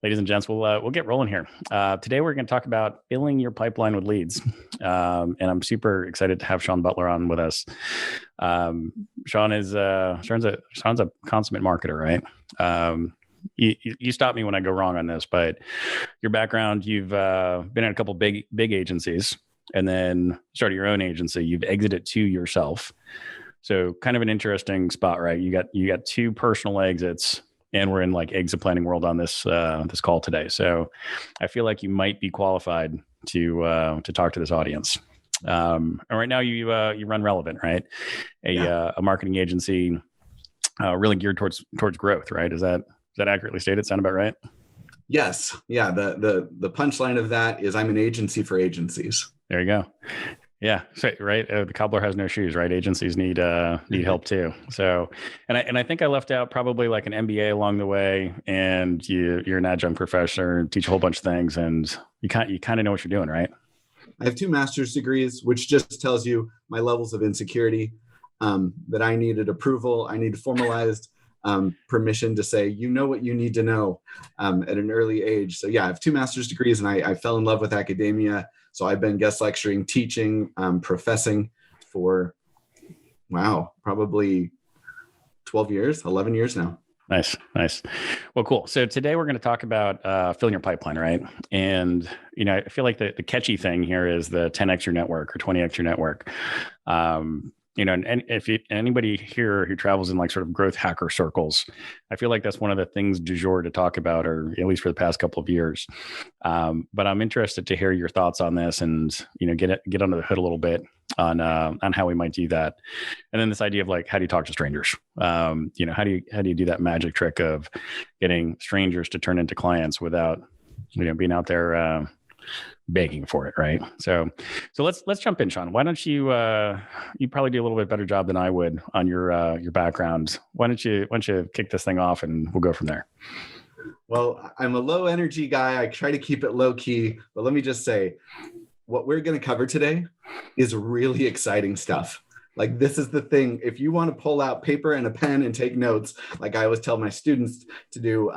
Ladies and gents, we'll get rolling here. Today we're going to talk about filling your pipeline with leads, and I'm super excited to have Shawn Butler on with us. Shawn's a consummate marketer, right? You stop me when I go wrong on this, but your background, you've been in a couple big agencies, and then started your own agency. You've exited to yourself, so kind of an interesting spot, right? You got two personal exits. And we're in like exit planning world on this call today, so I feel like you might be qualified to talk to this audience. And right now, you run Relevant, right? A marketing agency, really geared towards growth, right? Is that accurately stated? Sound about right? Yes. Yeah. The punchline of that is I'm an agency for agencies. There you go. Yeah, so, right. The cobbler has no shoes, right? Agencies need help too. So, and I think I left out probably like an MBA along the way, and you're an adjunct professor, teach a whole bunch of things, and you kind of know what you're doing, right? I have 2 master's degrees, which just tells you my levels of insecurity, that I needed approval. I needed formalized permission to say, you know what you need to know at an early age. So yeah, I have 2 master's degrees, and I fell in love with academia. So I've been guest lecturing, teaching, professing for, probably 12 years, 11 years now. Nice. Well, cool. So today we're going to talk about filling your pipeline, right? And, I feel like the catchy thing here is the 10x your network or 20x your network. And if anybody here who travels in like sort of growth hacker circles, I feel like that's one of the things du jour to talk about, or at least for the past couple of years. But I'm interested to hear your thoughts on this, and get under the hood a little bit on how we might do that. And then this idea of like, how do you talk to strangers? How do you do that magic trick of getting strangers to turn into clients without being out there begging for it, right? So let's jump in, Shawn. Why don't you probably do a little bit better job than I would on your background. Why don't you kick this thing off, and we'll go from there. Well, I'm a low energy guy. I try to keep it low key, but let me just say, what we're going to cover today is really exciting stuff. Like, this is the thing. If you want to pull out paper and a pen and take notes, like I always tell my students to do,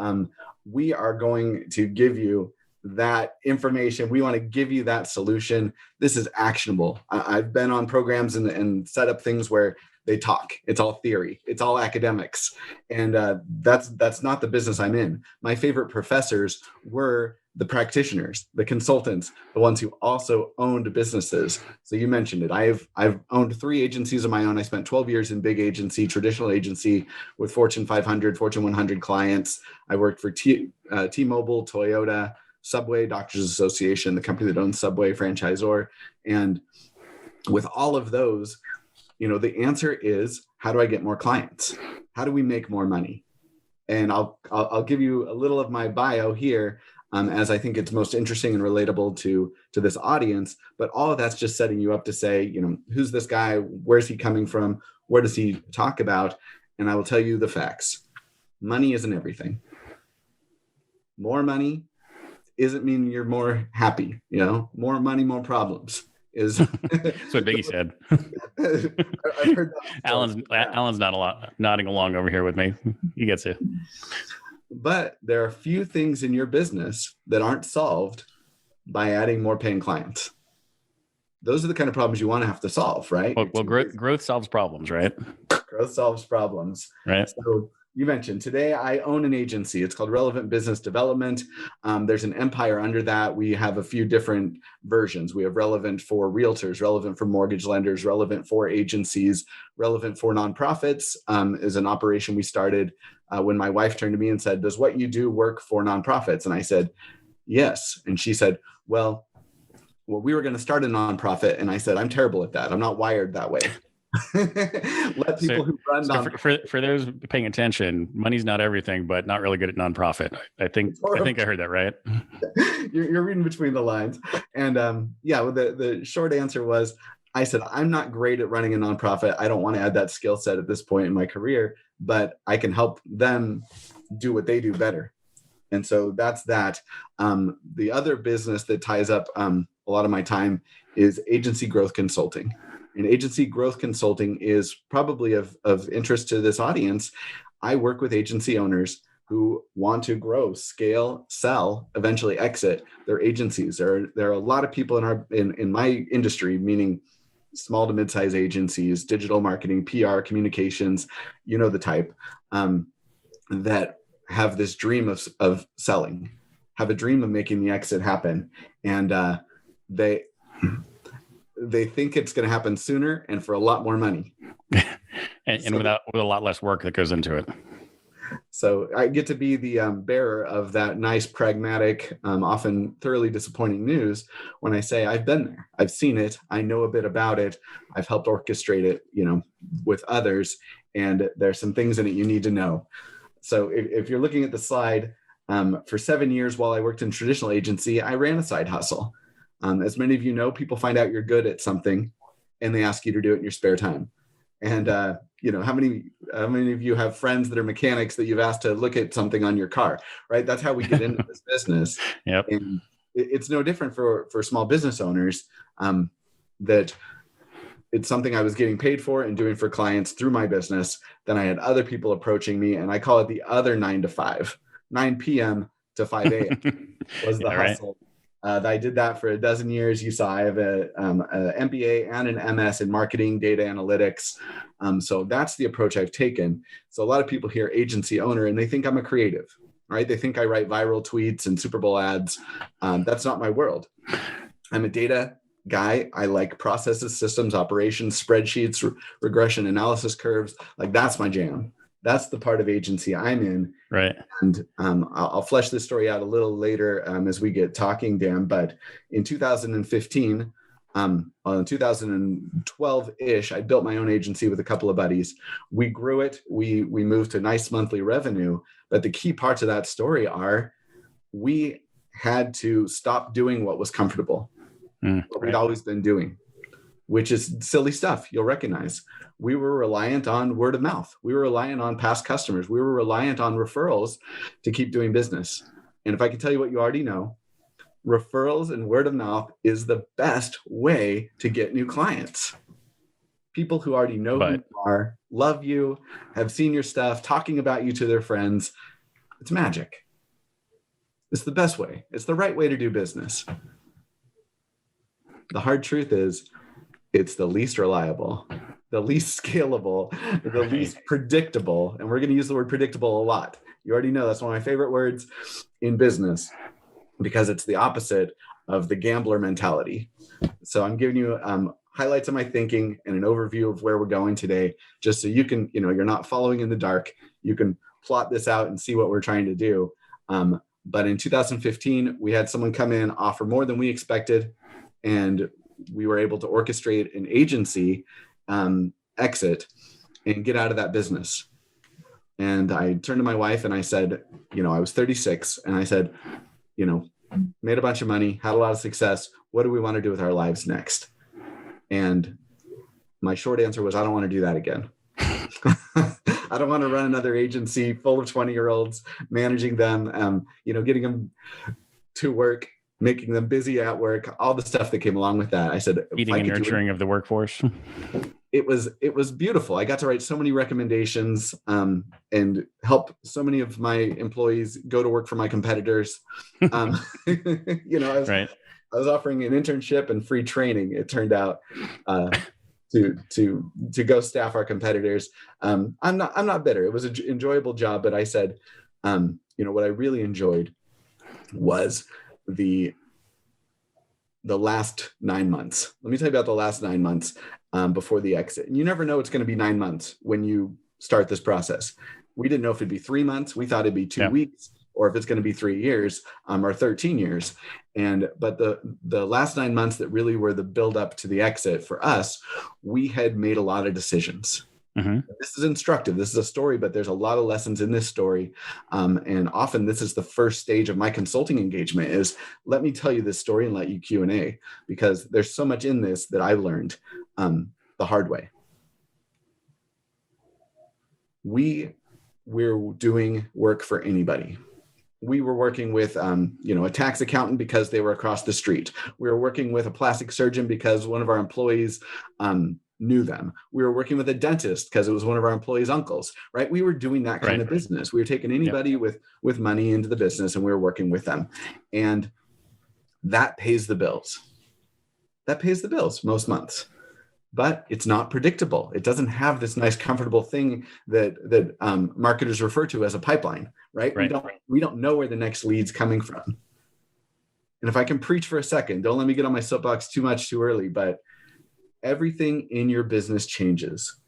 we are going to give you that information. We want to give you that solution. This is actionable. I've been on programs and set up things where they talk. It's all theory. It's all academics. And that's not the business I'm in. My favorite professors were the practitioners, the consultants, the ones who also owned businesses. So you mentioned it. I've owned 3 agencies of my own. I spent 12 years in big agency, traditional agency with Fortune 500, Fortune 100 clients. I worked for T-Mobile, Toyota, Subway, Doctors Association, the company that owns Subway, franchisor. And with all of those, the answer is, how do I get more clients? How do we make more money? And I'll give you a little of my bio here, as I think it's most interesting and relatable to this audience. But all of that's just setting you up to say, who's this guy? Where's he coming from? What does he talk about? And I will tell you the facts. Money isn't everything. More money isn't mean you're more happy. More money, more problems is that's what Biggie said. I've heard that. Alan's not nodding along over here with me. He gets it. But there are a few things in your business that aren't solved by adding more paying clients. Those are the kind of problems you want to have to solve, right? Well, growth solves problems, right? Growth solves problems. Right. So you mentioned today I own an agency. It's called Relevant Business Development. There's an empire under that. We have a few different versions. We have Relevant for realtors, Relevant for mortgage lenders, Relevant for agencies, Relevant for nonprofits is an operation we started when my wife turned to me and said, does what you do work for nonprofits? And I said, yes. And she said, well, we were going to start a nonprofit. And I said, I'm terrible at that. I'm not wired that way. Let people who run for those paying attention, money's not everything, but not really good at nonprofit. I think I heard that right. You're reading between the lines. And the short answer was, I said, I'm not great at running a nonprofit. I don't want to add that skill set at this point in my career, but I can help them do what they do better. And so that's that. The other business that ties up a lot of my time is agency growth consulting. And agency growth consulting is probably of interest to this audience. I work with agency owners who want to grow, scale, sell, eventually exit their agencies. There are a lot of people in my industry, meaning small to mid-size agencies, digital marketing, PR, communications, you know the type, that have this dream of selling, have a dream of making the exit happen, and they think it's going to happen sooner and for a lot more money, and with a lot less work that goes into it. So I get to be the bearer of that nice, pragmatic, often thoroughly disappointing news when I say I've been there, I've seen it, I know a bit about it, I've helped orchestrate it, with others, and there's some things in it you need to know. So if you're looking at the slide, for 7 years while I worked in traditional agency, I ran a side hustle. As many of you know, people find out you're good at something, and they ask you to do it in your spare time. And how many of you have friends that are mechanics that you've asked to look at something on your car, right? That's how we get into this business. Yep. And it's no different for small business owners, that it's something I was getting paid for and doing for clients through my business. Then I had other people approaching me, and I call it the other 9 to 5, 9 p.m. to 5 a.m. was the hustle. I did that for a dozen years. You saw I have a MBA and an MS in marketing, data analytics. So that's the approach I've taken. So a lot of people hear agency owner and they think I'm a creative, right? They think I write viral tweets and Super Bowl ads. That's not my world. I'm a data guy. I like processes, systems, operations, spreadsheets, regression analysis curves. Like that's my jam. That's the part of agency I'm in. Right. And I'll flesh this story out a little later as we get talking, Dan. But in 2015, 2012-ish, I built my own agency with a couple of buddies. We grew it. We moved to nice monthly revenue. But the key parts of that story are we had to stop doing what was comfortable, what we'd always been doing, which is silly stuff you'll recognize. We were reliant on word of mouth. We were reliant on past customers. We were reliant on referrals to keep doing business. And if I can tell you what you already know, referrals and word of mouth is the best way to get new clients. People who already know who you are, love you, have seen your stuff, talking about you to their friends. It's magic. It's the best way. It's the right way to do business. The hard truth is, it's the least reliable, the least scalable, the least predictable. And we're going to use the word predictable a lot. You already know that's one of my favorite words in business because it's the opposite of the gambler mentality. So I'm giving you highlights of my thinking and an overview of where we're going today, just so you can, you're not following in the dark. You can plot this out and see what we're trying to do. But in 2015, we had someone come in, offer more than we expected, and we were able to orchestrate an agency exit and get out of that business. And I turned to my wife and I said, I was 36 and I said, made a bunch of money, had a lot of success. What do we want to do with our lives next? And my short answer was, I don't want to do that again. I don't want to run another agency full of 20-year-olds, managing them, getting them to work, making them busy at work, all the stuff that came along with that. I said, feeding and nurturing of the workforce. It was beautiful. I got to write so many recommendations and help so many of my employees go to work for my competitors. I was offering an internship and free training. It turned out to go staff our competitors. I'm not bitter. It was an enjoyable job, but I said, what I really enjoyed was the last 9 months. Let me tell you about the last 9 months before the exit. And you never know it's going to be 9 months when you start this process. We didn't know if it'd be 3 months. We thought it'd be 2 weeks, or if it's going to be 3 years or 13 years. But the last 9 months that really were the build up to the exit for us, we had made a lot of decisions. Mm-hmm. This is instructive. This is a story, but there's a lot of lessons in this story. And often this is the first stage of my consulting engagement is let me tell you this story and let you Q&A, because there's so much in this that I learned the hard way. We're doing work for anybody. We were working with, a tax accountant because they were across the street. We were working with a plastic surgeon because one of our employees knew them. We were working with a dentist because it was one of our employees' uncles, right? We were doing that kind of business. We were taking anybody with money into the business and we were working with them. And that pays the bills. That pays the bills most months. But it's not predictable. It doesn't have this nice, comfortable thing that marketers refer to as a pipeline, right? We don't know where the next lead's coming from. And if I can preach for a second, don't let me get on my soapbox too much too early, but everything in your business changes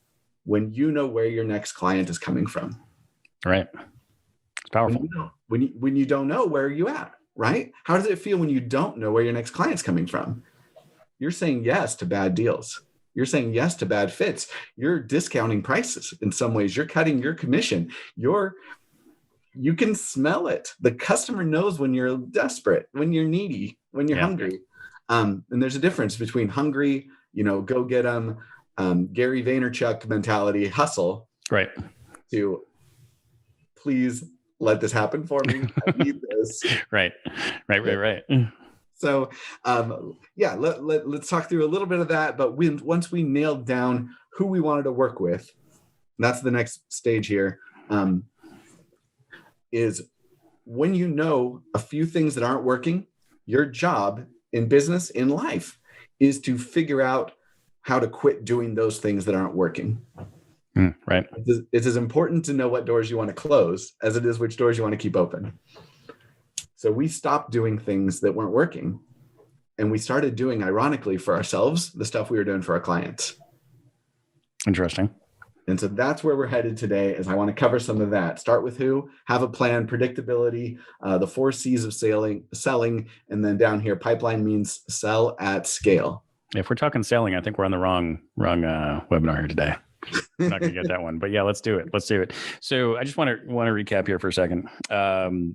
when you know where your next client is coming from. Right. It's powerful. When you don't know, where are you at, right? How does it feel when you don't know where your next client's coming from? You're saying yes to bad deals. You're saying yes to bad fits. You're discounting prices in some ways. You're cutting your commission. You can smell it. The customer knows when you're desperate, when you're needy, when you're hungry. And there's a difference between hungry, go get them, Gary Vaynerchuk mentality, hustle, right, to please let this happen for me. I need this. Right. So, let's talk through a little bit of that. But once we nailed down who we wanted to work with, that's the next stage here, is when you know a few things that aren't working, your job in business, in life, is to figure out how to quit doing those things that aren't working. Right. It's as important to know what doors you want to close as it is which doors you want to keep open. So we stopped doing things that weren't working. And we started doing, ironically, for ourselves, the stuff we were doing for our clients. Interesting. And so that's where we're headed today, is I want to cover some of that. Start with who, have a plan, predictability, the 4 C's of selling, and then down here, pipeline means sell at scale. If we're talking selling, I think we're on the wrong webinar here today. I'm not going to get that one, but yeah, let's do it. So I just want to recap here for a second.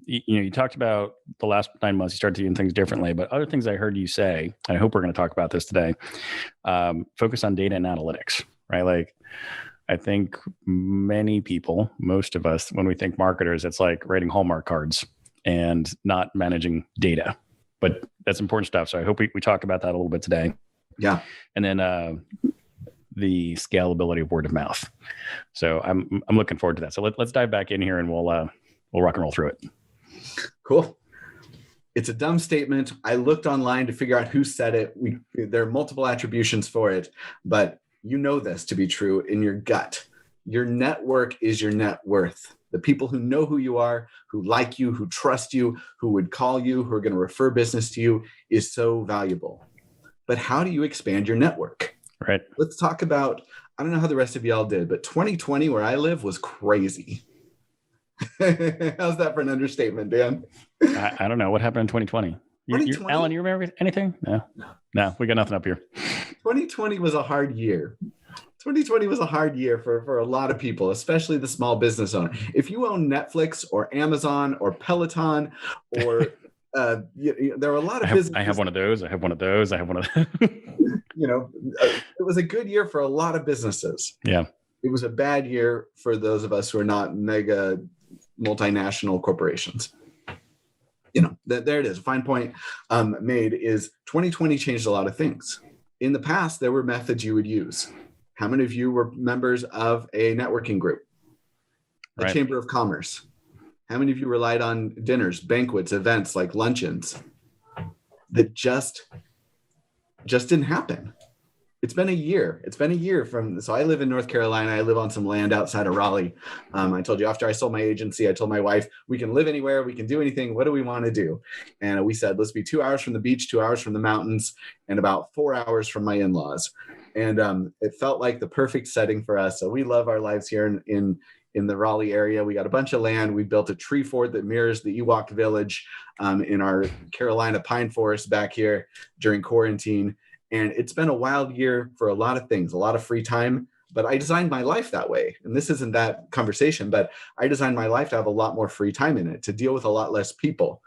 You talked about the last 9 months, you started doing things differently, but other things I heard you say, and I hope we're going to talk about this today, focus on data and analytics, right? Like, I think many people, most of us, when we think marketers, it's like writing Hallmark cards and not managing data, but that's important stuff. So I hope we talk about that a little bit today. Yeah. And then, the scalability of word of mouth. So I'm looking forward to that. So let's dive back in here and we'll rock and roll through it. Cool. It's a dumb statement. I looked online to figure out who said it. There are multiple attributions for it, but you know this to be true in your gut. Your network is your net worth. The people who know who you are, who like you, who trust you, who would call you, who are going to refer business to you, is so valuable. But how do you expand your network? Right. Let's talk about, I don't know how the rest of y'all did, but 2020 where I live was crazy. How's that for an understatement, Dan? I don't know. What happened in 2020? Alan, you remember anything? No, we got nothing up here. 2020 was a hard year. 2020 was a hard year for a lot of people, especially the small business owner. If you own Netflix or Amazon or Peloton or there were a lot of businesses. I have one of those. It was a good year for a lot of businesses. Yeah. It was a bad year for those of us who are not mega multinational corporations. There it is. A fine point made is 2020 changed a lot of things. In the past, there were methods you would use. How many of you were members of a networking group, a chamber of commerce? How many of you relied on dinners, banquets, events like luncheons that just didn't happen? It's been a year. So I live in North Carolina. I live on some land outside of Raleigh. I told you after I sold my agency, I told my wife, we can live anywhere. We can do anything. What do we want to do? And we said, let's be 2 hours from the beach, 2 hours from the mountains, and about 4 hours from my in-laws. And it felt like the perfect setting for us. So we love our lives here in the Raleigh area. We got a bunch of land. We built a tree fort that mirrors the Ewok village in our Carolina pine forest back here during quarantine. And it's been a wild year for a lot of things, a lot of free time, but I designed my life that way. And this isn't that conversation, but I designed my life to have a lot more free time in it, to deal with a lot less people.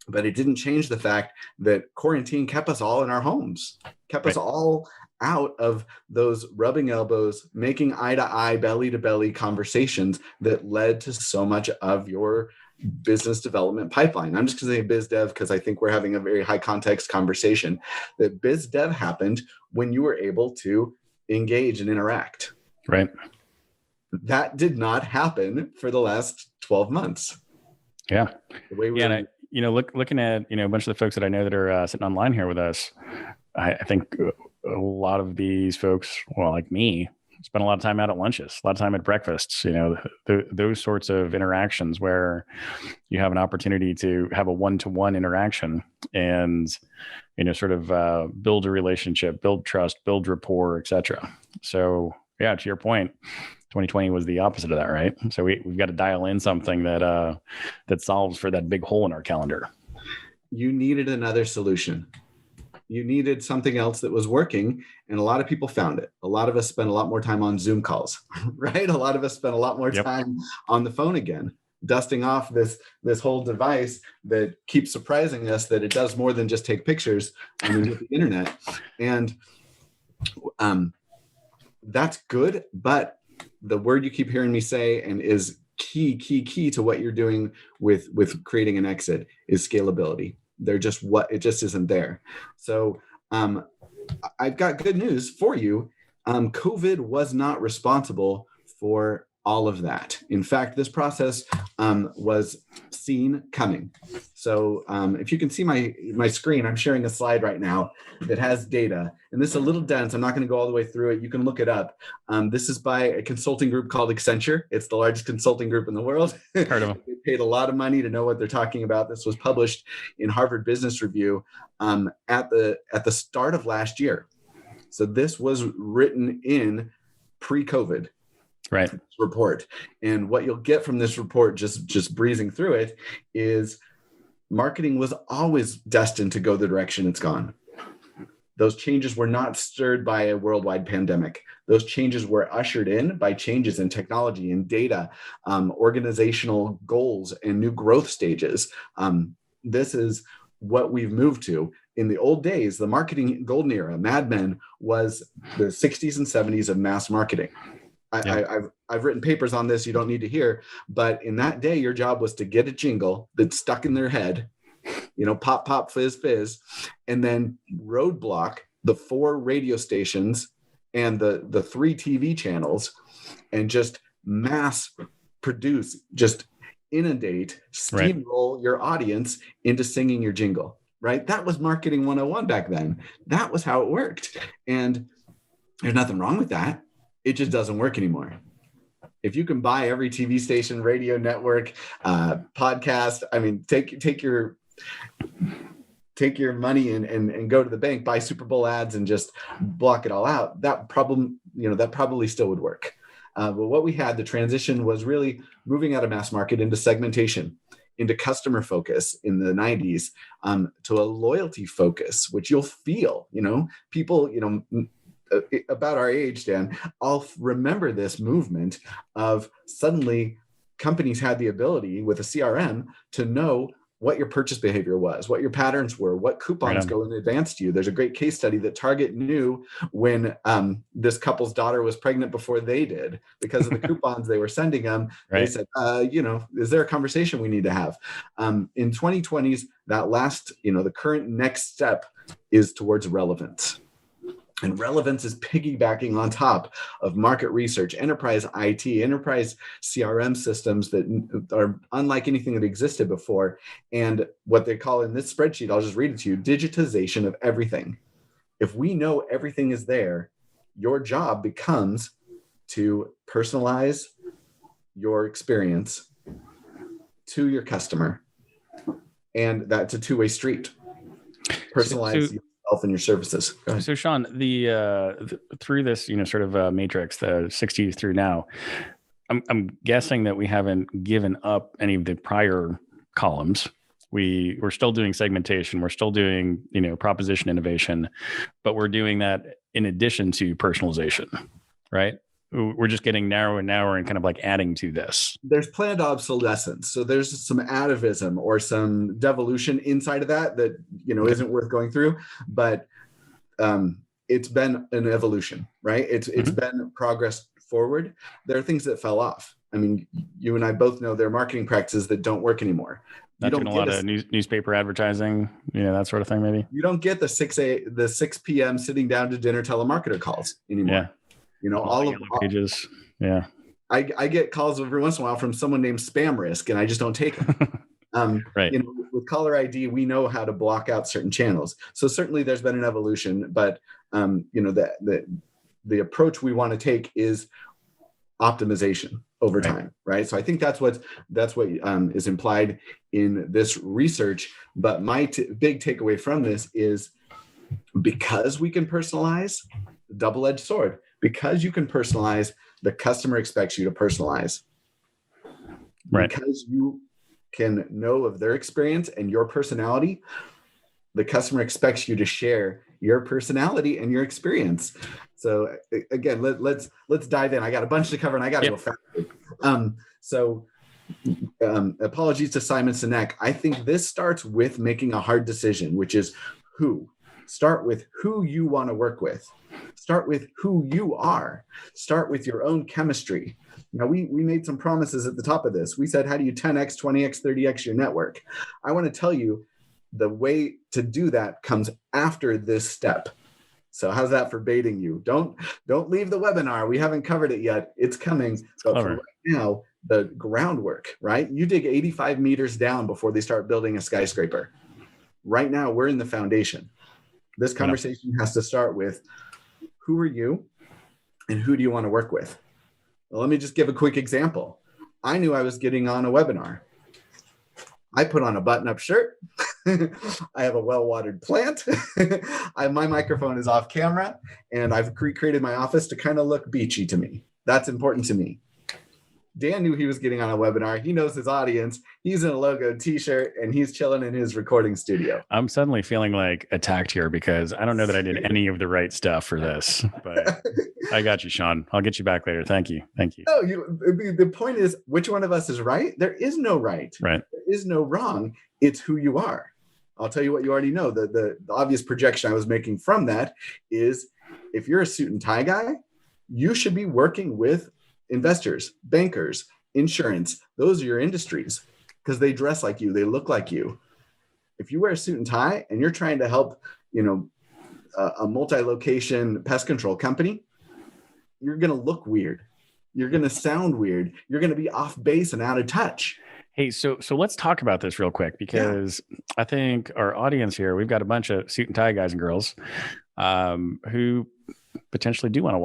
But it didn't change the fact that quarantine kept us all in our homes, kept us all out of those rubbing elbows, making eye-to-eye, belly-to-belly conversations that led to so much of your business development pipeline. I'm just going to say biz dev because I think we're having a very high context conversation. That biz dev happened when you were able to engage and interact. Right. That did not happen for the last 12 months. Yeah. The way Yeah. And looking at, a bunch of the folks that I know that are sitting online here with us, I think a lot of these folks, well, like me, spend a lot of time out at lunches, a lot of time at breakfasts, those sorts of interactions where you have an opportunity to have a one-to-one interaction and, sort of build a relationship, build trust, build rapport, et cetera. So yeah, to your point, 2020 was the opposite of that, right? So we've got to dial in something that solves for that big hole in our calendar. You needed another solution. You needed something else that was working, and a lot of people found it. A lot of us spent a lot more time on Zoom calls, right? A lot of us spent a lot more time on the phone again, dusting off this whole device that keeps surprising us that it does more than just take pictures with the internet. And that's good, but the word you keep hearing me say and is key to what you're doing with creating an exit is scalability. It just isn't there. So I've got good news for you. COVID was not responsible for all of that. In fact, this process was seen coming. So if you can see my screen, I'm sharing a slide right now that has data. And this is a little dense. I'm not going to go all the way through it. You can look it up. This is by a consulting group called Accenture. It's the largest consulting group in the world. Heard of them. They paid a lot of money to know what they're talking about. This was published in Harvard Business Review at the start of last year. So this was written in pre-COVID. Right. Report. And what you'll get from this report, just breezing through it, is marketing was always destined to go the direction it's gone. Those changes were not stirred by a worldwide pandemic. Those changes were ushered in by changes in technology and data, organizational goals, and new growth stages. This is what we've moved to. In the old days, the marketing golden era, Mad Men, was the 60s and 70s of mass marketing. I've written papers on this you don't need to hear, but in that day, your job was to get a jingle that's stuck in their head, pop, pop, fizz, fizz, and then roadblock the 4 radio stations and the 3 TV channels and just mass produce, just inundate, steamroll your audience into singing your jingle, right? That was marketing 101 back then. That was how it worked. And there's nothing wrong with that. It just doesn't work anymore. If you can buy every TV station, radio network, podcast, take your money and go to the bank, buy Super Bowl ads and just block it all out, that probably still would work. But what we had, the transition was really moving out of mass market into segmentation, into customer focus in the 90s, to a loyalty focus, which you'll feel, people, about our age, Dan, I'll remember this movement of suddenly companies had the ability with a CRM to know what your purchase behavior was, what your patterns were, what coupons go in advance to you. There's a great case study that Target knew when this couple's daughter was pregnant before they did because of the coupons they were sending them. They said, is there a conversation we need to have? In 2020s, that last, the current next step is towards relevance. And relevance is piggybacking on top of market research, enterprise IT, enterprise CRM systems that are unlike anything that existed before. And what they call in this spreadsheet, I'll just read it to you, digitization of everything. If we know everything is there, your job becomes to personalize your experience to your customer. And that's a two-way street. Personalize yourself and your services. So Shawn, through this, sort of matrix, the 60s through now, I'm guessing that we haven't given up any of the prior columns. We're still doing segmentation. We're still doing, proposition innovation, but we're doing that in addition to personalization, right? We're just getting narrower and narrower and kind of like adding to this. There's planned obsolescence. So there's some atavism or some devolution inside of that isn't worth going through, but it's been an evolution, right? It's been progress forward. There are things that fell off. I mean, you and I both know there are marketing practices that don't work anymore. Not doing a lot of newspaper advertising, that sort of thing, maybe. You don't get the 6 p.m. sitting down to dinner telemarketer calls anymore. All the yellow pages. Yeah. I get calls every once in a while from someone named Spam Risk, and I just don't take them. Right. With caller ID, we know how to block out certain channels. So certainly there's been an evolution, but the approach we want to take is optimization over time, right? So I think that's what is implied in this research. But my big takeaway from this is, because we can personalize, double-edged sword. Because you can personalize, the customer expects you to personalize. Right. Because you can know of their experience and your personality, the customer expects you to share your personality and your experience. So again, let's dive in. I got a bunch to cover, and I got to go fast. Apologies to Simon Sinek. I think this starts with making a hard decision, which is who. Start with who you want to work with. Start with who you are. Start with your own chemistry. Now, we made some promises at the top of this. We said, how do you 10x, 20x, 30x your network? I want to tell you, the way to do that comes after this step. So how's that for baiting you? Don't leave the webinar. We haven't covered it yet. It's coming. But for right now, the groundwork, right? You dig 85 meters down before they start building a skyscraper. Right now, we're in the foundation. This conversation has to start with, who are you and who do you want to work with? Well, let me just give a quick example. I knew I was getting on a webinar. I put on a button-up shirt. I have a well-watered plant. My microphone is off camera, and I've created my office to kind of look beachy to me. That's important to me. Dan knew he was getting on a webinar. He knows his audience. He's in a logo t-shirt, and he's chilling in his recording studio. I'm suddenly feeling like attacked here because I don't know that I did any of the right stuff for this, but I got you, Shawn. I'll get you back later. Thank you. No, the point is, which one of us is right? There is no right. Right. There is no wrong. It's who you are. I'll tell you what you already know. The obvious projection I was making from that is, if you're a suit and tie guy, you should be working with investors, bankers, insurance. Those are your industries because they dress like you, they look like you. If you wear a suit and tie and you're trying to help, a multi-location pest control company, you're going to look weird. You're going to sound weird. You're going to be off base and out of touch. Hey, so let's talk about this real quick, because I think our audience here, we've got a bunch of suit and tie guys and girls who potentially do want to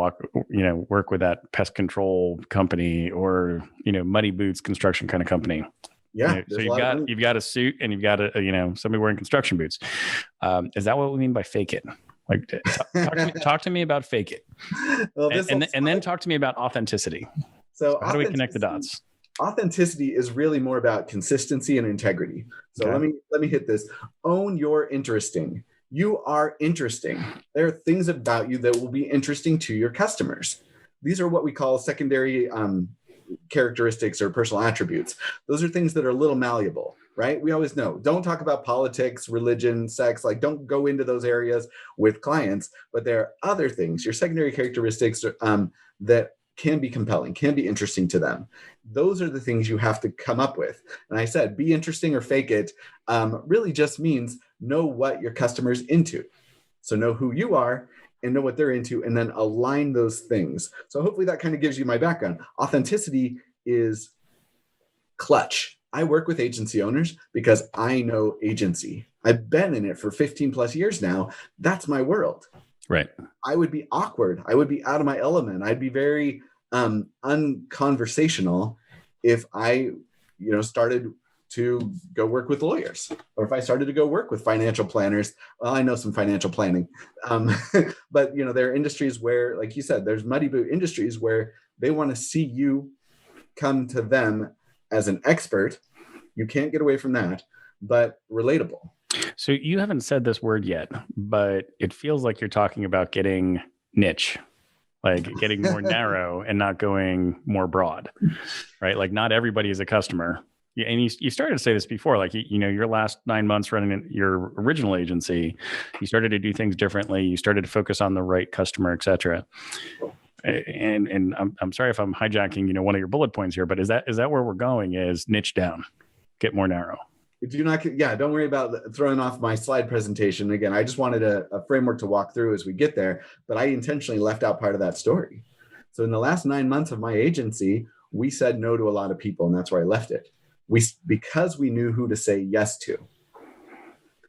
work with that pest control company or, muddy boots construction kind of company. Yeah. So you've got a suit and you've got somebody wearing construction boots. Is that what we mean by fake it? Like, talk to me about fake it. Well, and then talk to me about authenticity. So how do we connect the dots? Authenticity is really more about consistency and integrity. So let me hit this. Own your interesting. You are interesting. There are things about you that will be interesting to your customers. These are what we call secondary characteristics or personal attributes. Those are things that are a little malleable, right? We always know, don't talk about politics, religion, sex, like don't go into those areas with clients, but there are other things, your secondary characteristics that can be compelling, can be interesting to them. Those are the things you have to come up with. And I said, be interesting or fake it really just means know what your customer's into. So know who you are and know what they're into, and then align those things. So hopefully that kind of gives you my background. Authenticity is clutch. I work with agency owners because I know agency. I've been in it for 15 plus years now. That's my world. Right. I would be awkward. I would be out of my element. I'd be very unconversational if I, started to go work with lawyers, or if I started to go work with financial planners. Well, I know some financial planning, but there are industries where, like you said, there's muddy boot industries where they want to see you come to them as an expert. You can't get away from that, but relatable. So you haven't said this word yet, but it feels like you're talking about getting niche, like getting more narrow and not going more broad, right? Like not everybody is a customer. And you started to say this before, like, your last 9 months running your original agency, you started to do things differently. You started to focus on the right customer, et cetera. And I'm sorry if I'm hijacking, one of your bullet points here, but is that where we're going, is niche down, get more narrow? Don't worry about throwing off my slide presentation. Again, I just wanted a framework to walk through as we get there, but I intentionally left out part of that story. So in the last 9 months of my agency, we said no to a lot of people, and that's where I left it. Because we knew who to say yes to.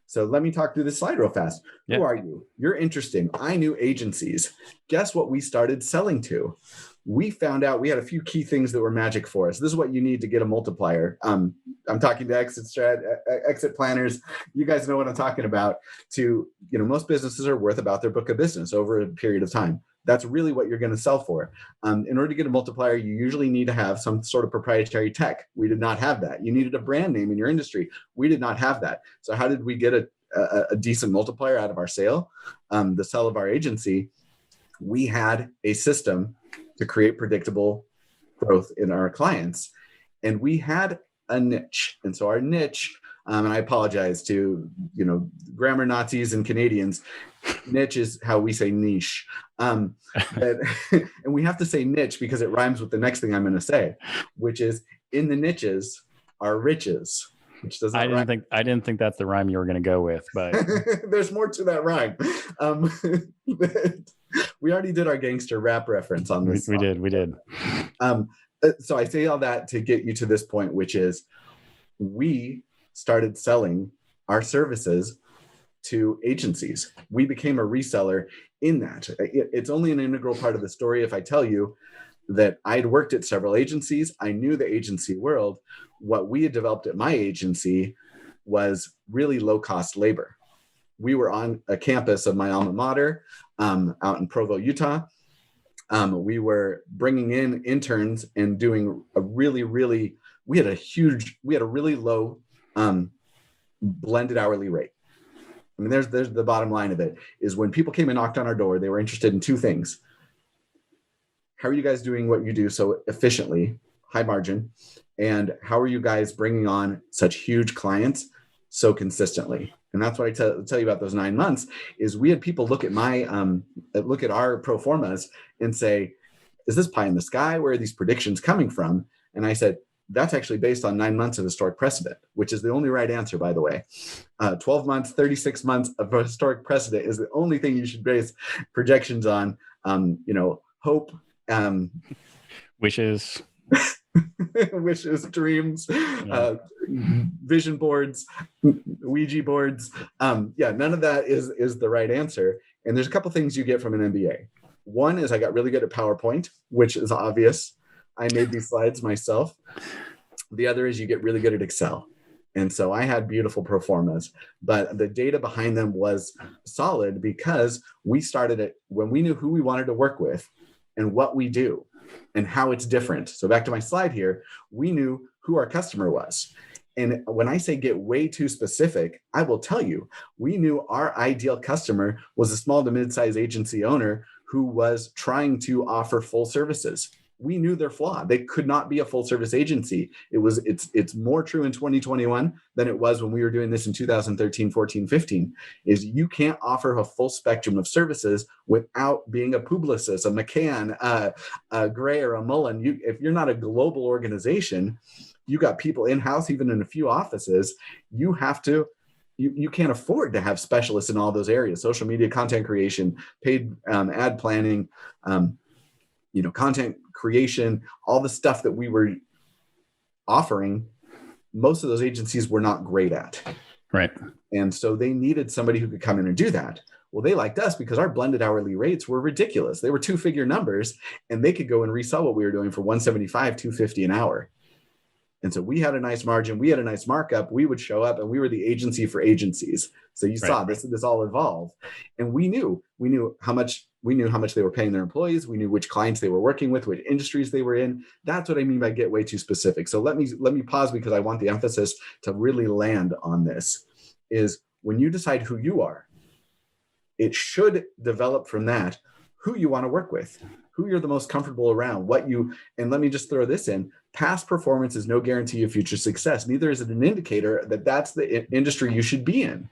So let me talk through this slide real fast. Yeah. Who are you? You're interesting. I knew agencies. Guess what we started selling to? We found out we had a few key things that were magic for us. This is what you need to get a multiplier. I'm talking to exit planners. You guys know what I'm talking about. Most businesses are worth about their book of business over a period of time. That's really what you're going to sell for. In order to get a multiplier, you usually need to have some sort of proprietary tech. We did not have that. You needed a brand name in your industry. We did not have that. So how did we get a decent multiplier out of our sale? The sale of our agency, we had a system to create predictable growth in our clients. And we had a niche. And so our niche, and I apologize to, grammar Nazis and Canadians, niche is how we say niche. And we have to say niche because it rhymes with the next thing I'm going to say, which is in the niches are riches. Which doesn't I didn't think that's the rhyme you were going to go with, but there's more to that rhyme. We already did our gangster rap reference on this. We did. So I say all that to get you to this point, which is we started selling our services to agencies. We became a reseller in that. It's only an integral part of the story if I tell you that I'd worked at several agencies. I knew the agency world. What we had developed at my agency was really low-cost labor. We were on a campus of my alma mater out in Provo, Utah. We were bringing in interns and doing we had a really low blended hourly rate. I mean, there's the bottom line of it is when people came and knocked on our door, they were interested in two things. How are you guys doing what you do so efficiently, high margin? And how are you guys bringing on such huge clients so consistently? And that's what I tell you about those 9 months is we had people look at our pro formas and say, is this pie in the sky? Where are these predictions coming from? And I said, that's actually based on 9 months of historic precedent, which is the only right answer, by the way. 12 months, 36 months of historic precedent is the only thing you should base projections on. Hope, wishes, dreams, vision boards, Ouija boards. None of that is the right answer. And there's a couple things you get from an MBA. One is I got really good at PowerPoint, which is obvious. I made these slides myself. The other is you get really good at Excel. And so I had beautiful pro formas, but the data behind them was solid because we started it when we knew who we wanted to work with and what we do and how it's different. So back to my slide here, we knew who our customer was. And when I say get way too specific, I will tell you, we knew our ideal customer was a small to mid-sized agency owner who was trying to offer full services. We knew their flaw. They could not be a full service agency. It's more true in 2021 than it was when we were doing this in 2013, 14, 15, is you can't offer a full spectrum of services without being a Publicis, a McCann, a Gray, or a Mullen. If you're not a global organization, you got people in-house, even in a few offices, you can't afford to have specialists in all those areas: social media, content creation, paid ad planning, content creation, all the stuff that we were offering. Most of those agencies were not great at. Right. And so they needed somebody who could come in and do that. Well, they liked us because our blended hourly rates were ridiculous. They were 2-figure numbers, and they could go and resell what we were doing for $175, $250 an hour. And so we had a nice margin. We had a nice markup. We would show up and we were the agency for agencies. So you saw this all evolve. And we knew how much they were paying their employees. We knew which clients they were working with, which industries they were in. That's what I mean by get way too specific. So let me pause because I want the emphasis to really land on this is when you decide who you are, it should develop from that who you want to work with, who you're the most comfortable around, and let me just throw this in. Past performance is no guarantee of future success. Neither is it an indicator that that's the industry you should be in.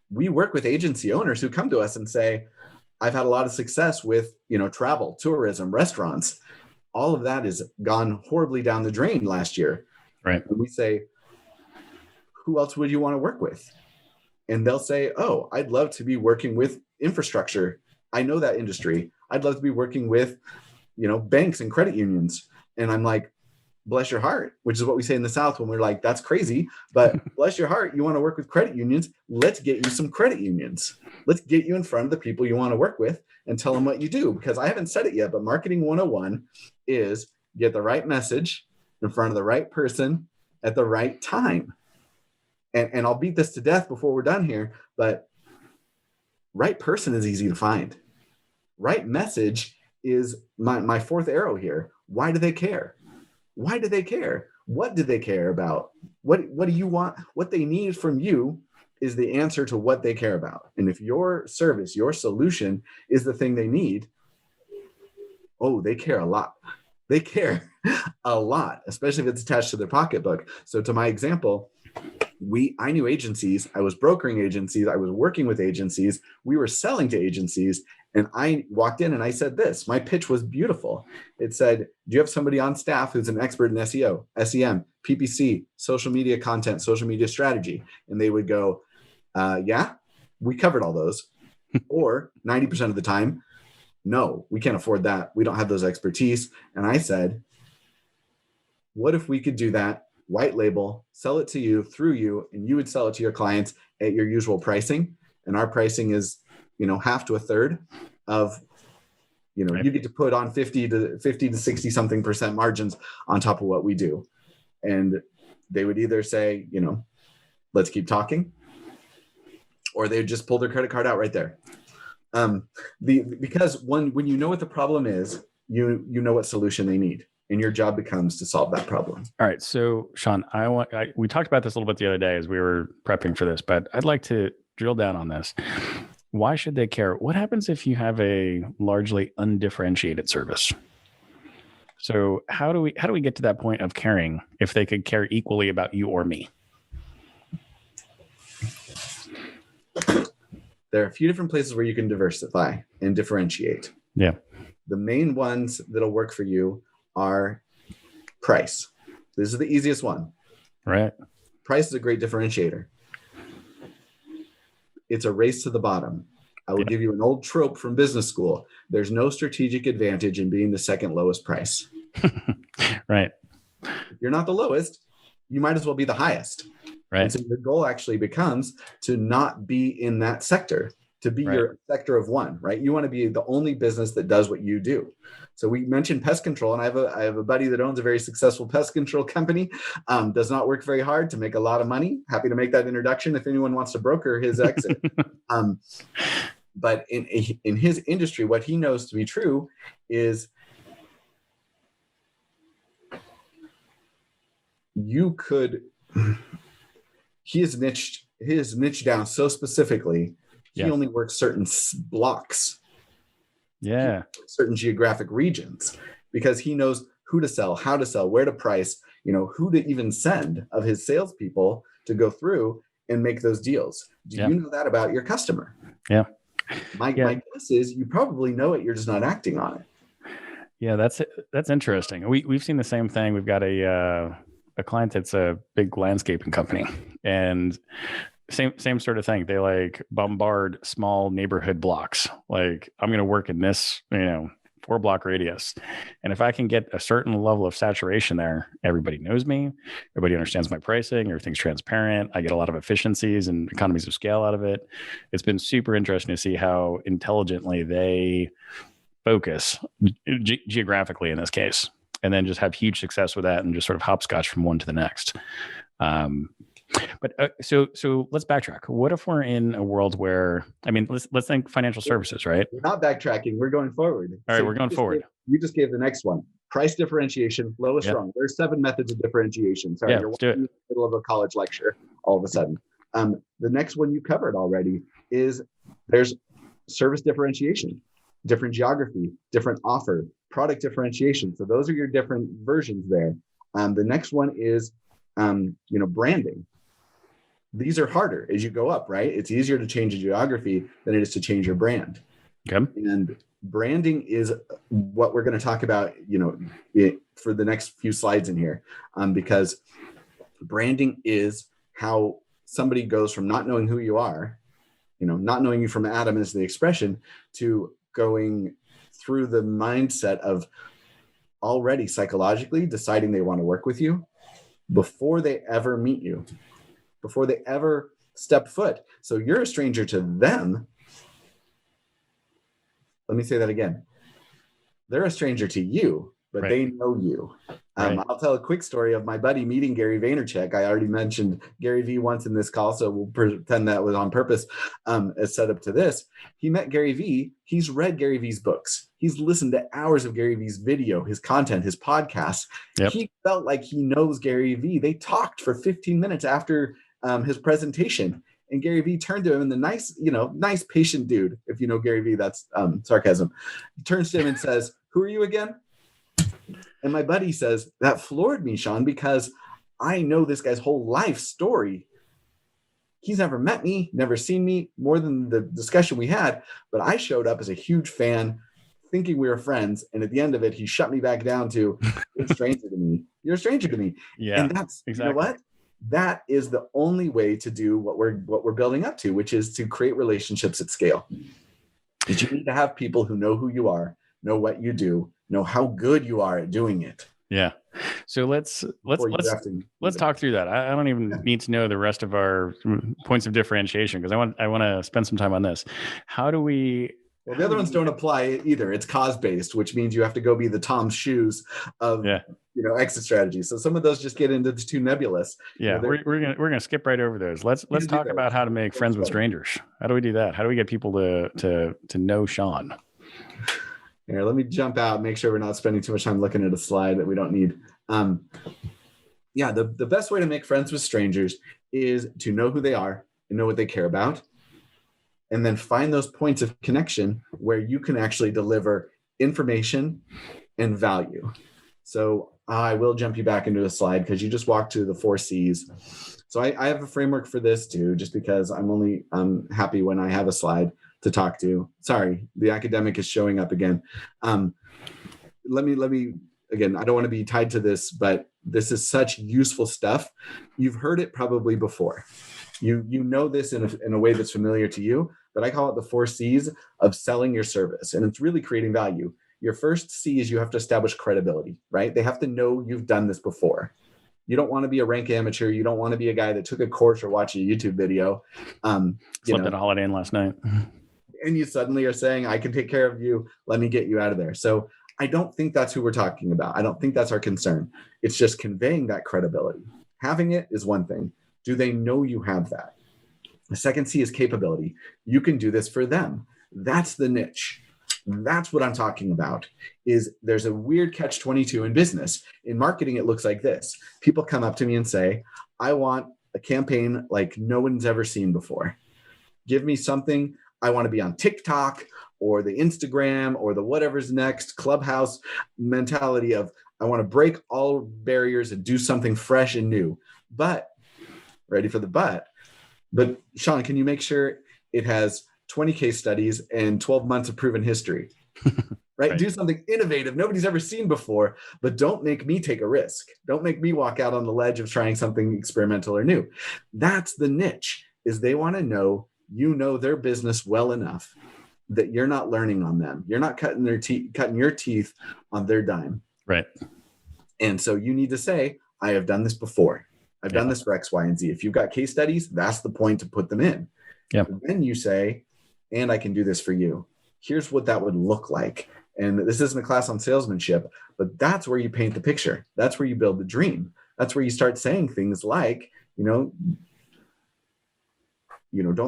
We work with agency owners who come to us and say, I've had a lot of success with, travel, tourism, restaurants. All of that has gone horribly down the drain last year. Right. And we say, who else would you want to work with? And they'll say, oh, I'd love to be working with infrastructure I know that industry. I'd love to be working with, banks and credit unions. And I'm like, bless your heart, which is what we say in the South when we're like, that's crazy. But bless your heart, you want to work with credit unions? Let's get you some credit unions. Let's get you in front of the people you want to work with and tell them what you do. Because I haven't said it yet, but marketing 101 is get the right message in front of the right person at the right time. And I'll beat this to death before we're done here, but right person is easy to find. Right message is my fourth arrow here. Why do they care? Why do they care? What do they care about? What do you want? What they need from you is the answer to what they care about. And if your service, your solution is the thing they need, oh, they care a lot. They care a lot, especially if it's attached to their pocketbook. So to my example, I knew agencies, I was brokering agencies, I was working with agencies, we were selling to agencies, and I walked in and I said this, my pitch was beautiful. It said, do you have somebody on staff who's an expert in SEO, SEM, PPC, social media content, social media strategy? And they would go, yeah, we covered all those. Or 90% of the time, no, we can't afford that. We don't have those expertise. And I said, what if we could do that? White label, sell it to you through you, and you would sell it to your clients at your usual pricing. And our pricing is, half to a third of, right. You get to put on 50 to 60 something percent margins on top of what we do. And they would either say, let's keep talking, or they would just pull their credit card out right there. Because when you know what the problem is, you know what solution they need. And your job becomes to solve that problem. All right. So, Shawn, we talked about this a little bit the other day as we were prepping for this, but I'd like to drill down on this. Why should they care? What happens if you have a largely undifferentiated service? So how do we get to that point of caring if they could care equally about you or me? There are a few different places where you can diversify and differentiate. Yeah. The main ones that'll work for you are price. This is the easiest one. Right. Price is a great differentiator. It's a race to the bottom. I will give you an old trope from business school. There's no strategic advantage in being the second lowest price. Right. If you're not the lowest, you might as well be the highest. Right. And so your goal actually becomes to not be in that sector, to be your sector of one, right? You want to be the only business that does what you do. So we mentioned pest control, and I have a buddy that owns a very successful pest control company, does not work very hard to make a lot of money. Happy to make that introduction if anyone wants to broker his exit. But in his industry, what he knows to be true is he is niched down so specifically. He only works certain blocks. Yeah. Certain geographic regions, because he knows who to sell, how to sell, where to price, who to even send of his salespeople to go through and make those deals. Do you know that about your customer? Yeah. My guess is you probably know it. You're just not acting on it. Yeah, that's interesting. We've seen the same thing. We've got a client that's a big landscaping company, and same sort of thing. They like bombard small neighborhood blocks. Like, I'm going to work in this, 4-block radius. And if I can get a certain level of saturation there, everybody knows me. Everybody understands my pricing. Everything's transparent. I get a lot of efficiencies and economies of scale out of it. It's been super interesting to see how intelligently they focus geographically in this case, and then just have huge success with that and just sort of hopscotch from one to the next. But so let's backtrack. What if we're in a world where, let's think financial services, right? We're not backtracking. We're going forward. All right, we're going forward. You just gave the next one. Price differentiation, lowest rung. There's 7 methods of differentiation. Sorry, you're in the middle of a college lecture all of a sudden. The next one you covered already is there's service differentiation, different geography, different offer, product differentiation. So those are your different versions there. The next one is, branding. These are harder as you go up, right? It's easier to change a geography than it is to change your brand. Okay. And branding is what we're going to talk about, for the next few slides in here, because branding is how somebody goes from not knowing who you are, not knowing you from Adam is the expression, to going through the mindset of already psychologically deciding they want to work with you before they ever meet you, before they ever step foot. So you're a stranger to them. Let me say that again. They're a stranger to you, but Right. they know you. Right. I'll tell a quick story of my buddy meeting Gary Vaynerchuk. I already mentioned Gary V once in this call, so we'll pretend that was on purpose as set up to this. He met Gary V. He's read Gary V's books. He's listened to hours of Gary V's video, his content, his podcasts. Yep. He felt like he knows Gary V. They talked for 15 minutes after his presentation. And Gary Vee turned to him, and the nice patient dude, if you know Gary Vee, that's sarcasm. He turns to him and says, "Who are you again?" And my buddy says, "That floored me, Shawn, because I know this guy's whole life story. He's never met me, never seen me, more than the discussion we had. But I showed up as a huge fan, thinking we were friends. And at the end of it, he shut me back down to, you're a stranger to me. You're a stranger to me." Yeah, and that's exactly. You know what? That is the only way to do what we're building up to, which is to create relationships at scale. Is you need to have people who know who you are, know what you do, know how good you are at doing it. Yeah. So let's talk through that. I don't even need to know the rest of our points of differentiation, because I want to spend some time on this. How do we? Well, the other ones don't apply either. It's cause-based, which means you have to go be the Tom's shoes of exit strategy. So some of those just get into the too nebulous. Yeah, we're gonna skip right over those. Let's talk about how to make friends with strangers. How do we do that? How do we get people to know Shawn? Here, let me jump out, make sure we're not spending too much time looking at a slide that we don't need. The best way to make friends with strangers is to know who they are and know what they care about, and then find those points of connection where you can actually deliver information and value. So I will jump you back into a slide because you just walked through the 4 C's. So I have a framework for this too, just because I'm only happy when I have a slide to talk to. Sorry, the academic is showing up again. Let me again, I don't want to be tied to this, but this is such useful stuff. You've heard it probably before. You know this in a way that's familiar to you, but I call it the 4 C's of selling your service. And it's really creating value. Your first C is you have to establish credibility, right? They have to know you've done this before. You don't want to be a rank amateur. You don't want to be a guy that took a course or watched a YouTube video. Slept at a Holiday Inn last night. And you suddenly are saying, I can take care of you. Let me get you out of there. So I don't think that's who we're talking about. I don't think that's our concern. It's just conveying that credibility. Having it is one thing. Do they know you have that? The second C is capability. You can do this for them. That's the niche. That's what I'm talking about. Is there's a weird catch-22 in business. In marketing, it looks like this. People come up to me and say, I want a campaign like no one's ever seen before. Give me something. I want to be on TikTok or the Instagram or the whatever's next, Clubhouse mentality of I want to break all barriers and do something fresh and new. But, ready for the but Shawn, can you make sure it has 20 case studies and 12 months of proven history? Right? Do something innovative nobody's ever seen before, but don't make me take a risk. Don't make me walk out on the ledge of trying something experimental or new. That's the niche, is they want to know you know their business well enough that you're not learning on them. You're not cutting your teeth on their dime. Right. And so you need to say, I have done this before. I've done this for X, Y, and Z. If you've got case studies, that's the point to put them in. Yep. And then you say, and I can do this for you. Here's what that would look like. And this isn't a class on salesmanship, but that's where you paint the picture. That's where you build the dream. That's where you start saying things like, don't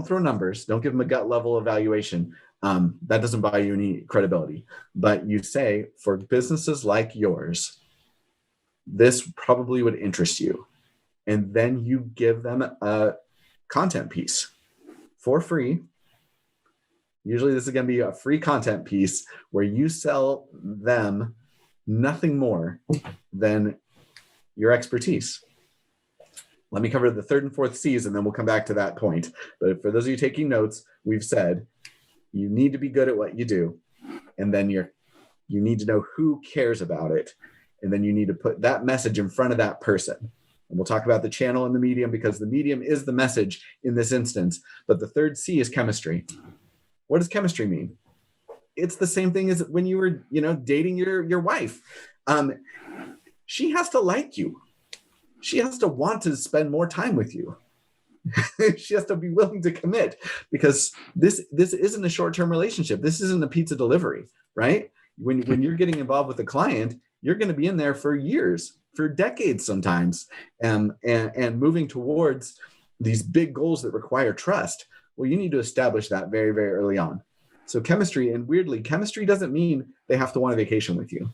throw numbers. Don't give them a gut level evaluation. That doesn't buy you any credibility. But you say, for businesses like yours, this probably would interest you. And then you give them a content piece for free. Usually this is going to be a free content piece where you sell them nothing more than your expertise. Let me cover the 3rd and 4th C's, and then we'll come back to that point. But for those of you taking notes, we've said you need to be good at what you do, and then you need to know who cares about it, and then you need to put that message in front of that person. And we'll talk about the channel and the medium, because the medium is the message in this instance. But the 3rd C is chemistry. What does chemistry mean? it's the same thing as when you were, dating your wife. She has to like you. She has to want to spend more time with you. She has to be willing to commit, because this isn't a short-term relationship. This isn't a pizza delivery, right? When you're getting involved with a client, you're going to be in there for years, for decades sometimes, and moving towards these big goals that require trust. Well, you need to establish that very, very early on. So chemistry, and weirdly, chemistry doesn't mean they have to want a vacation with you.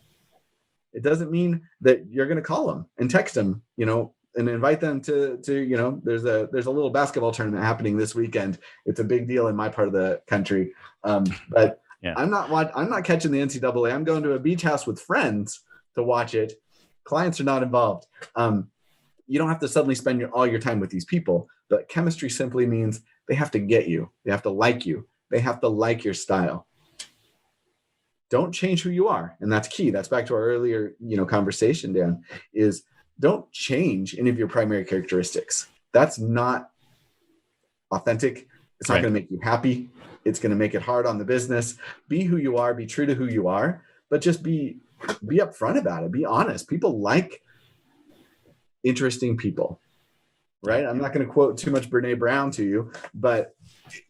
It doesn't mean that you're going to call them and text them, and invite them to there's a little basketball tournament happening this weekend. It's a big deal in my part of the country. But yeah. I'm not catching the NCAA. I'm going to a beach house with friends to watch it. Clients are not involved. You don't have to suddenly spend all your time with these people, but chemistry simply means they have to get you. They have to like you. They have to like your style. Don't change who you are. And that's key. That's back to our earlier, conversation, Dan, is don't change any of your primary characteristics. That's not authentic. It's not going to make you happy. It's going to make it hard on the business. Be who you are. Be true to who you are, but just be upfront about it. Be honest. People like interesting people, right? I'm not going to quote too much Brene Brown to you, but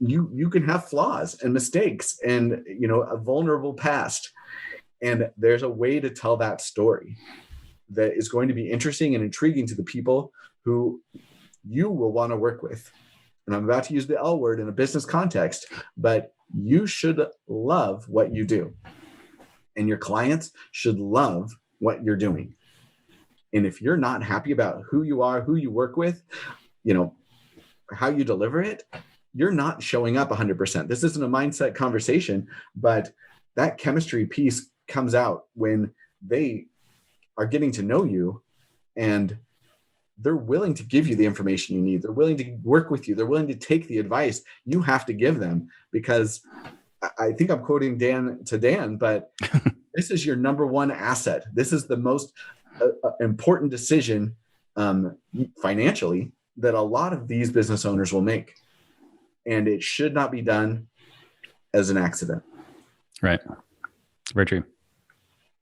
you can have flaws and mistakes and, a vulnerable past. And there's a way to tell that story that is going to be interesting and intriguing to the people who you will want to work with. And I'm about to use the L word in a business context, but you should love what you do. And your clients should love what you're doing. And if you're not happy about who you are, who you work with, how you deliver it, you're not showing up 100%. This isn't a mindset conversation, but that chemistry piece comes out when they are getting to know you and they're willing to give you the information you need. They're willing to work with you. They're willing to take the advice you have to give them, because I think I'm quoting Dan, but this is your number one asset. This is the most important decision financially that a lot of these business owners will make. And it should not be done as an accident. Right. Very true.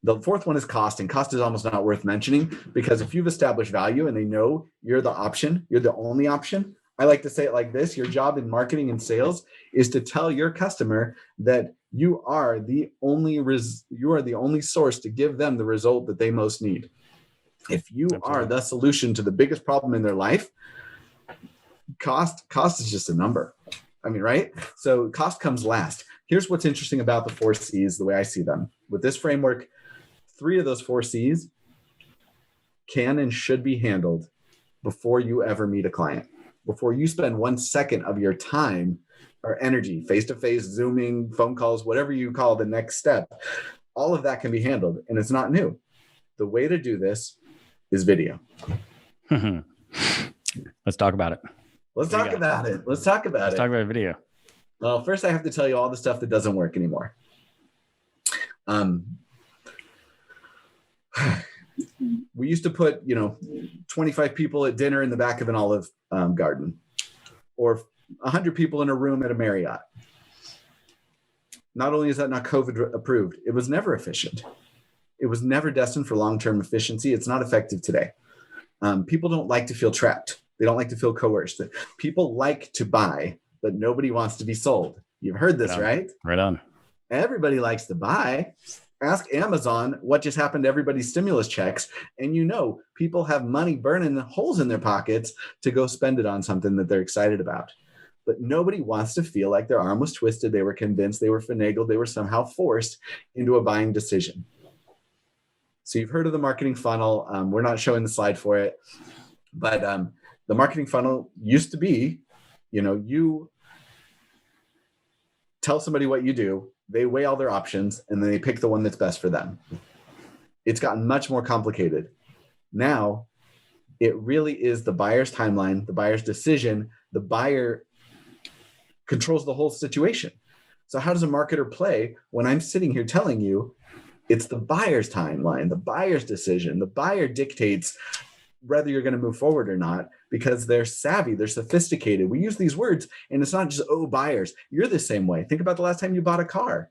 The fourth one is cost, and cost is almost not worth mentioning, because if you've established value and they know you're the option, you're the only option. I like to say it like this: your job in marketing and sales is to tell your customer that you are the only source to give them the result that they most need. If you are the solution to the biggest problem in their life, cost is just a number. I mean, right? So cost comes last. Here's what's interesting about the 4 C's, the way I see them. With this framework, 3 of those 4 C's can and should be handled before you ever meet a client. Before you spend 1 second of your time or energy, face-to-face, Zooming, phone calls, whatever you call the next step, all of that can be handled, and it's not new. The way to do this is video. Let's talk about it. Let's talk about it. Let's talk about video. Well, first I have to tell you all the stuff that doesn't work anymore. We used to put, 25 people at dinner in the back of an Olive Garden, or 100 people in a room at a Marriott. Not only is that not COVID approved, it was never efficient. It was never destined for long-term efficiency. It's not effective today. People don't like to feel trapped. They don't like to feel coerced. People like to buy, but nobody wants to be sold. You've heard this, right? Right on. Everybody likes to buy. Ask Amazon what just happened to everybody's stimulus checks, and people have money burning holes in their pockets to go spend it on something that they're excited about. But nobody wants to feel like their arm was twisted, they were convinced, they were finagled, they were somehow forced into a buying decision. So you've heard of the marketing funnel. We're not showing the slide for it, but the marketing funnel used to be, you tell somebody what you do, they weigh all their options, and then they pick the one that's best for them. It's gotten much more complicated. Now, it really is the buyer's timeline, the buyer's decision. The buyer controls the whole situation. So how does a marketer play when I'm sitting here telling you it's the buyer's timeline, the buyer's decision? The buyer dictates whether you're going to move forward or not, because they're savvy, they're sophisticated. We use these words, and it's not just, buyers. You're the same way. Think about the last time you bought a car.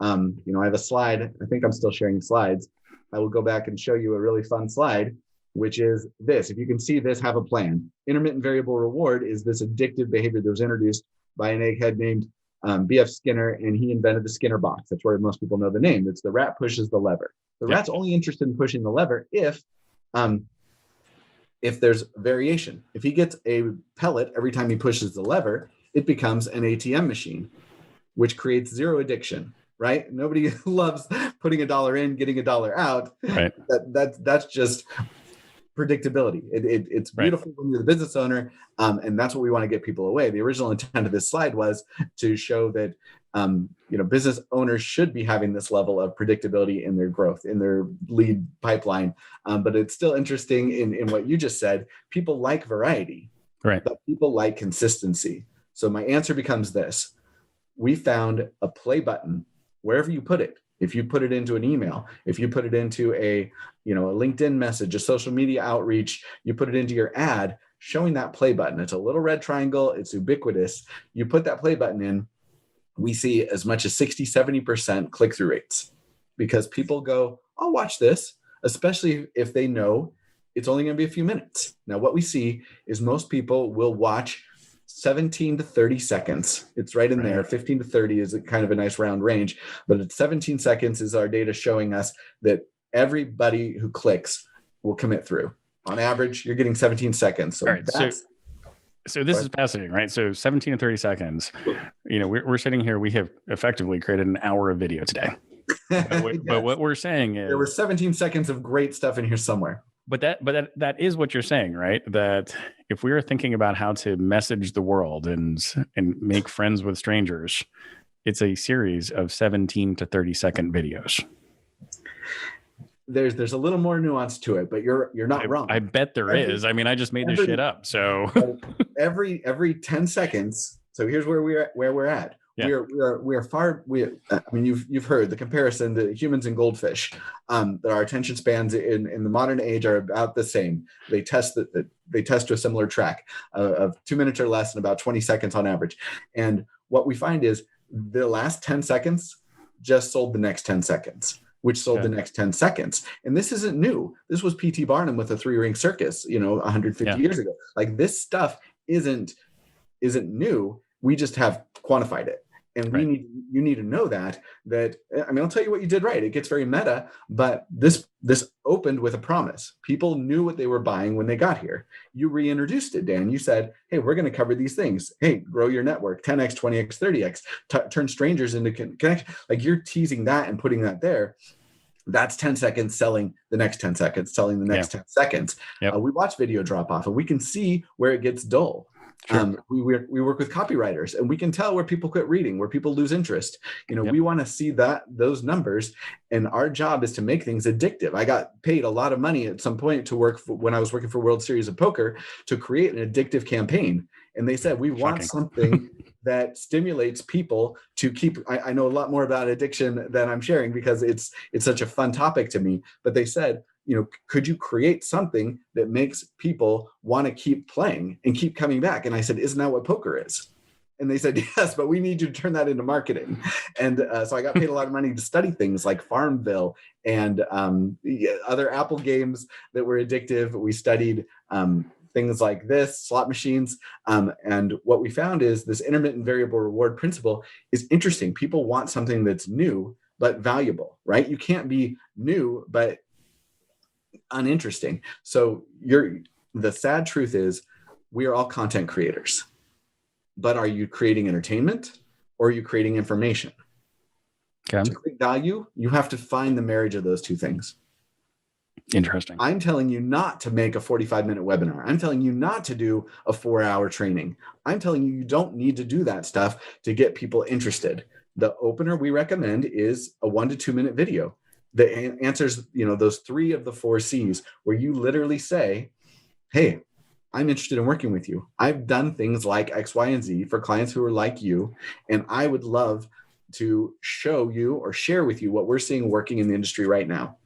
I have a slide. I think I'm still sharing slides. I will go back and show you a really fun slide, which is this. If you can see this, have a plan. Intermittent variable reward is this addictive behavior that was introduced by an egghead named B.F. Skinner, and he invented the Skinner box. That's where most people know the name. It's the rat pushes the lever. The rat's only interested in pushing the lever if there's variation. If he gets a pellet every time he pushes the lever, it becomes an ATM machine, which creates zero addiction, right? Nobody loves putting $1 in, getting $1 out. Right. That's just predictability. It's beautiful when you're the business owner, and that's what we want to get people away. The original intent of this slide was to show that business owners should be having this level of predictability in their growth, in their lead pipeline. But it's still interesting in what you just said. People like variety, right? But people like consistency. So my answer becomes this. We found a play button wherever you put it. If you put it into an email, if you put it into a LinkedIn message, a social media outreach, you put it into your ad, showing that play button. It's a little red triangle. It's ubiquitous. You put that play button in, we see as much as 60, 70% click-through rates because people go, I'll watch this, especially if they know it's only going to be a few minutes. Now, what we see is most people will watch 17 to 30 seconds. It's right in there. 15 to 30 is kind of a nice round range, but at 17 seconds is our data showing us that everybody who clicks will commit through. On average, you're getting 17 seconds. So all right, so this is fascinating, right? So 17 to 30 seconds, we're sitting here, we have effectively created an hour of video today. But what we're saying is there were 17 seconds of great stuff in here somewhere. But that is what you're saying, right? That if we are thinking about how to message the world and make friends with strangers, it's a series of 17 to 30 second videos. There's a little more nuance to it, but you're not wrong. I bet there is. I mean, I just made this shit up. So every 10 seconds. So here's where we're at. Yeah. You've heard the comparison to humans and goldfish. That our attention spans in the modern age are about the same. They test to a similar track of 2 minutes or less in about 20 seconds on average. And what we find is the last 10 seconds just sold the next 10 seconds, which sold the next 10 seconds. And this isn't new. This was P.T. Barnum with a 3-ring circus, 150 years ago. Like this stuff isn't new. We just have quantified it. And you need to know that I'll tell you what you did right. It gets very meta, but this opened with a promise. People knew what they were buying when they got here. You reintroduced it, Dan. You said, hey, we're going to cover these things. Hey, grow your network, 10x, 20x, 30x, turn strangers into connection. Like you're teasing that and putting that there. That's 10 seconds selling the next 10 seconds, selling the next 10 seconds. Yep. We watch video drop off and we can see where it gets dull. Sure. We work with copywriters and we can tell where people quit reading, where people lose interest. We want to see those numbers, and our job is to make things addictive. I got paid a lot of money at some point to work when I was working for World Series of Poker to create an addictive campaign. And they said, we want something that stimulates people to keep. I know a lot more about addiction than I'm sharing because it's such a fun topic to me. But they said, could you create something that makes people want to keep playing and keep coming back? And I said, isn't that what poker is? And they said, yes, but we need you to turn that into marketing. And so I got paid a lot of money to study things like Farmville and other Apple games that were addictive. We studied things like this, slot machines. And what we found is this intermittent variable reward principle is interesting. People want something that's new, but valuable, right? You can't be new, but uninteresting. So the sad truth is we are all content creators, but are you creating entertainment or are you creating information? Okay. To create value, you have to find the marriage of those two things. Interesting. I'm telling you not to make a 45-minute webinar. I'm telling you not to do a 4-hour training. I'm telling you don't need to do that stuff to get people interested. The opener we recommend is a 1 to 2 minute video that answers, those 3 of the 4 C's, where you literally say, hey, I'm interested in working with you. I've done things like X, Y, and Z for clients who are like you, and I would love to show you or share with you what we're seeing working in the industry right now.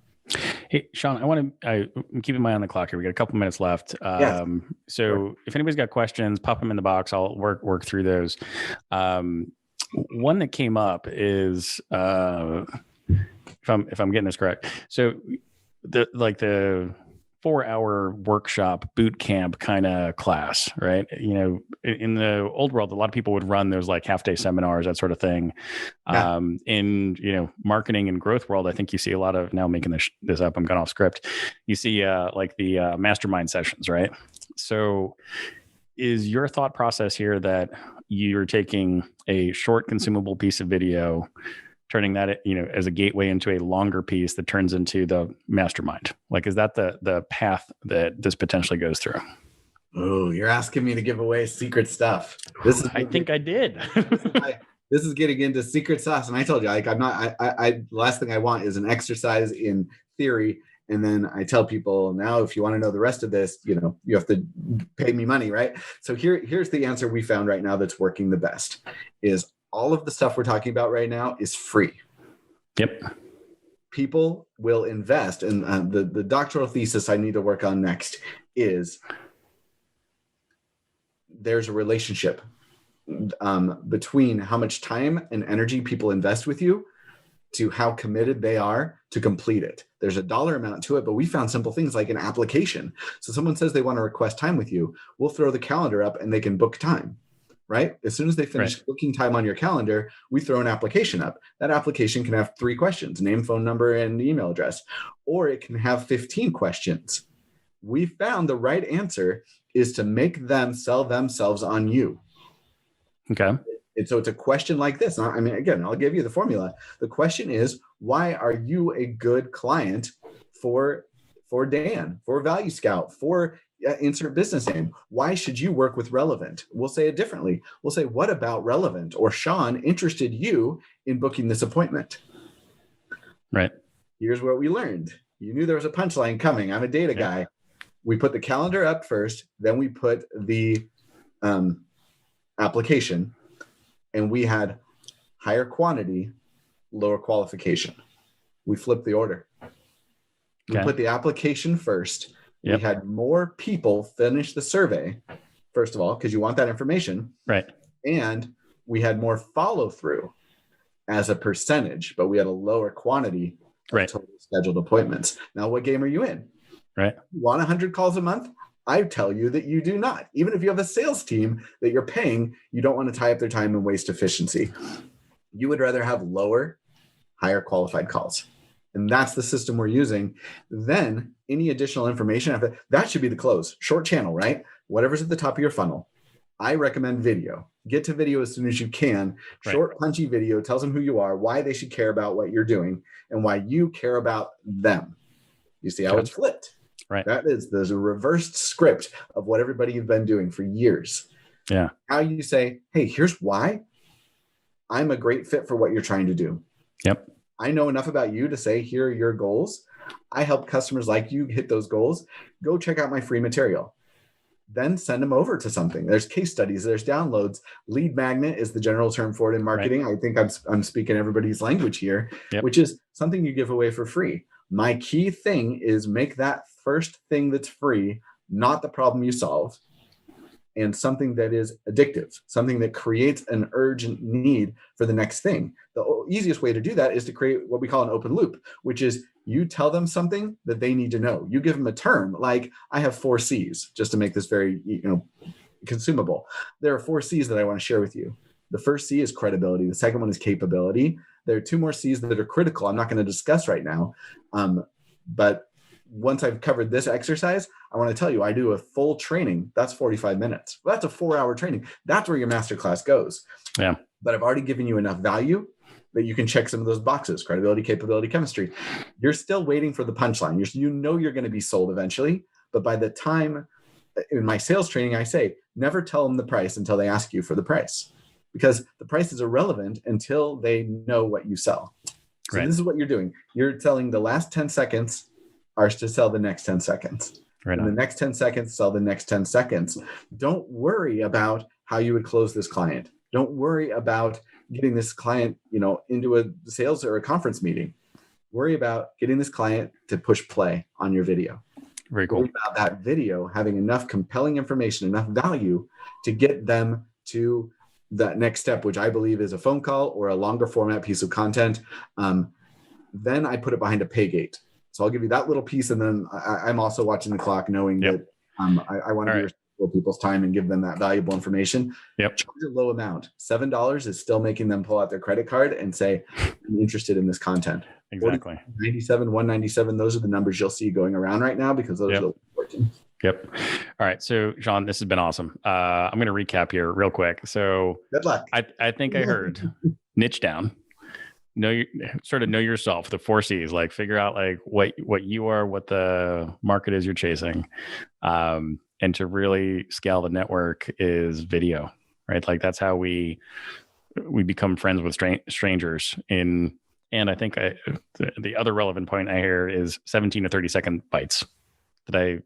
Hey, Shawn, I'm keeping my eye on the clock here. We got a couple minutes left. If anybody's got questions, pop them in the box. I'll work through those. one that came up is if I'm getting this correct. So the 4-hour workshop boot camp kind of class, right? In the old world, a lot of people would run those like half-day seminars, that sort of thing. Yeah. In marketing and growth world, I think you see a lot of, now I'm making this up, I'm going off script. You see like the mastermind sessions, right? So is your thought process here that you're taking a short consumable piece of video, turning that, as a gateway into a longer piece that turns into the mastermind? Like, is that the path that this potentially goes through? Oh, you're asking me to give away secret stuff. I think I did. This is getting into secret sauce. And I told you, like, I'm not, the last thing I want is an exercise in theory. And then I tell people, now, if you want to know the rest of this, you have to pay me money, right? So here's the answer we found right now that's working the best is all of the stuff we're talking about right now is free. Yep. People will invest. And the doctoral thesis I need to work on next is there's a relationship between how much time and energy people invest with you to how committed they are to complete it. There's a dollar amount to it, but we found simple things like an application. So someone says they want to request time with you, we'll throw the calendar up and they can book time, right? As soon as they finish booking time on your calendar, we throw an application up. That application can have 3 questions, name, phone number, and email address, or it can have 15 questions. We found the right answer is to make them sell themselves on you. Okay. And so it's a question like this. I mean, again, I'll give you the formula. The question is, why are you a good client for Dan, for Value Scout, for insert business name? Why should you work with Relevant? We'll say it differently. We'll say, what about Relevant or Shawn interested you in booking this appointment? Right. Here's what we learned. You knew there was a punchline coming. I'm a data guy. We put the calendar up first, then we put the application, and we had higher quantity, lower qualification. We flipped the order. We put the application first. Yep. We had more people finish the survey, first of all, because you want that information. Right. And we had more follow through as a percentage, but we had a lower quantity of total scheduled appointments. Now, what game are you in? Right. You want 100 calls a month? I tell you that you do not. Even if you have a sales team that you're paying, you don't want to tie up their time and waste efficiency. You would rather have lower, higher qualified calls. And that's the system we're using. Then any additional information after that should be the close. Short channel, right? Whatever's at the top of your funnel. I recommend video. Get to video as soon as you can. Short, punchy video tells them who you are, why they should care about what you're doing, and why you care about them. You see how it's flipped? Right. There's a reversed script of what everybody you've been doing for years. Yeah. How you say, hey, here's why I'm a great fit for what you're trying to do. Yep. I know enough about you to say, here are your goals. I help customers like you hit those goals. Go check out my free material. Then send them over to something. There's case studies, there's downloads. Lead magnet is the general term for it in marketing. Right. I think I'm speaking everybody's language here, which is something you give away for free. My key thing is make that first thing that's free, not the problem you solve, and something that is addictive, something that creates an urgent need for the next thing. The easiest way to do that is to create what we call an open loop, which is you tell them something that they need to know. You give them a term, like I have 4 C's, just to make this very consumable. There are 4 C's that I want to share with you. The first C is credibility. The second one is capability. There are 2 more C's that are critical. I'm not going to discuss right now. But once I've covered this exercise, I want to tell you, I do a full training. That's 45 minutes. Well, that's a 4-hour training. That's where your masterclass goes. Yeah. But I've already given you enough value that you can check some of those boxes: credibility, capability, chemistry. You're still waiting for the punchline. You're going to be sold eventually. But by the time in my sales training, I say, never tell them the price until they ask you for the price, because the price is irrelevant until they know what you sell. So This is what you're doing. You're telling the last 10 seconds are to sell the next 10 seconds. And the next 10 seconds, sell the next 10 seconds. Don't worry about how you would close this client. Don't worry about getting this client, into a sales or a conference meeting. Worry about getting this client to push play on your video. Very cool. Worry about that video having enough compelling information, enough value to get them to that next step, which I believe is a phone call or a longer format piece of content, then I put it behind a pay gate. So I'll give you that little piece. And then I'm also watching the clock, knowing that I want to be respectful of people's time and give them that valuable information. Charge a low amount. $7 is still making them pull out their credit card and say, I'm interested in this content. Exactly. 97, 197. Those are the numbers you'll see going around right now, because those are working. Yep. All right. So, Shawn, this has been awesome. I'm going to recap here real quick. So, good luck. I think I heard niche down, know yourself, the 4 C's, like figure out like what you are, what the market is you're chasing. And to really scale the network is video, right? Like that's how we become friends with strangers and I think the other relevant point I hear is 17 to 30-second bites. Do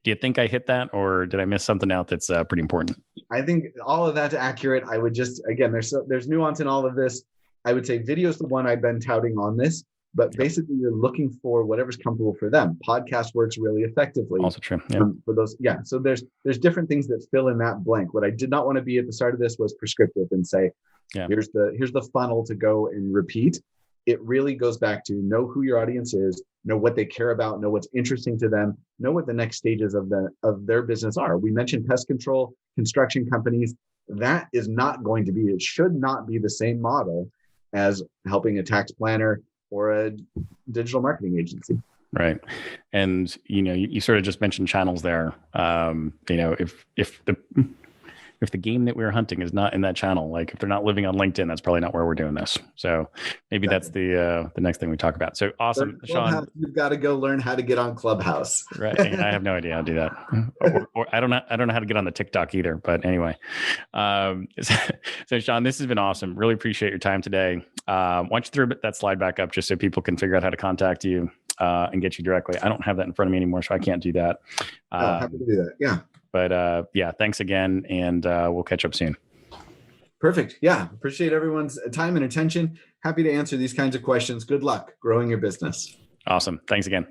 you think I hit that, or did I miss something out that's pretty important? I think all of that's accurate. I would just, again, there's nuance in all of this. I would say video is the one I've been touting on this, but basically you're looking for whatever's comfortable for them. Podcast works really effectively. Also true. For those, So there's different things that fill in that blank. What I did not want to be at the start of this was prescriptive and say, here's the funnel to go and repeat. It really goes back to know who your audience is, know what they care about, know what's interesting to them, know what the next stages of their business are. We mentioned pest control, construction companies. That is not going to be, it should not be the same model as helping a tax planner or a digital marketing agency. Right. And, you sort of just mentioned channels there. If the game that we're hunting is not in that channel, like if they're not living on LinkedIn, that's probably not where we're doing this. So maybe that's the next thing we talk about. So awesome, Shawn. You've got to go learn how to get on Clubhouse. Right. I have no idea how to do that. or I don't know how to get on the TikTok either. But anyway, so Shawn, this has been awesome. Really appreciate your time today. Why don't you throw that slide back up just so people can figure out how to contact you and get you directly. I don't have that in front of me anymore, so I can't do that. Happy to do that. Yeah. But thanks again, and we'll catch up soon. Perfect. Yeah. Appreciate everyone's time and attention. Happy to answer these kinds of questions. Good luck growing your business. Awesome. Thanks again.